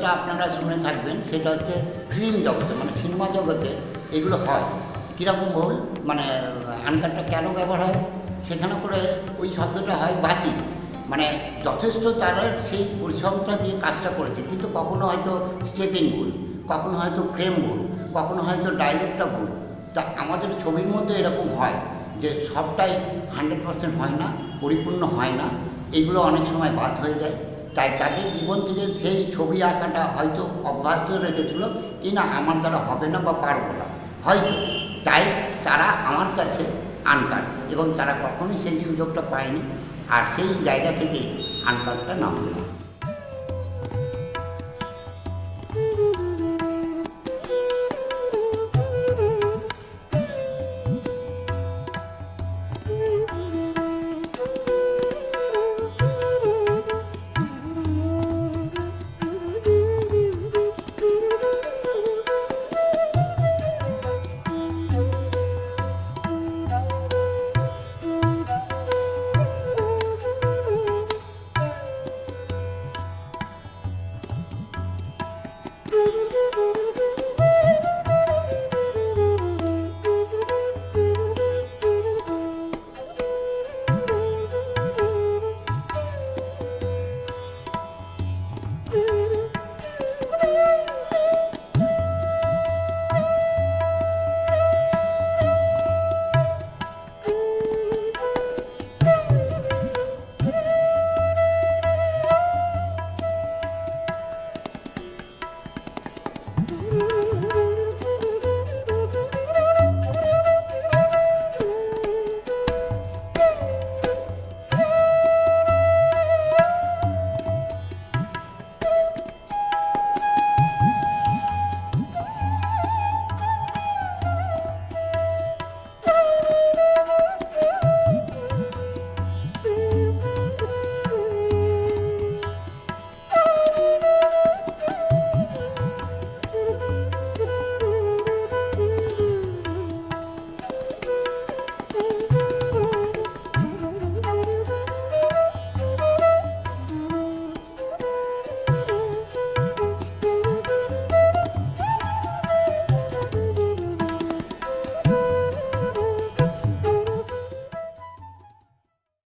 যেটা আপনারা শুনে থাকবেন সেটা হচ্ছে ফিল্ম জগতে মানে সিনেমা জগতে এগুলো হয়। কীরকম ভুল মানে আনকাটটা কেন ব্যবহার হয়, সেখানে করে ওই শব্দটা হয় বাতিল, মানে যথেষ্ট তারা সেই পরিশ্রমটা দিয়ে কাজটা করেছে, কিন্তু কখনো হয়তো স্টেপিং ভুল, কখনো হয়তো ফ্রেম ভুল, কখনো হয়তো ডায়লগটা ভুল। তা আমাদের ছবির মধ্যে এরকম হয় যে সবটাই 100% হয় না, পরিপূর্ণ হয় না, এগুলো অনেক সময় বাদ হয়ে যায়। তাই তাদের জীবন থেকে সেই ছবি আঁকাটা হয়তো অব্যাহত রেখেছিল কি না আমার দ্বারা হবে না বা পারবো না হয়তো, তাই তারা আমার কাছে আনকাট, এবং তারা কখনোই সেই সুযোগটা পায়নি, আর সেই জায়গা থেকে আনকাটটা নাম দেওয়া।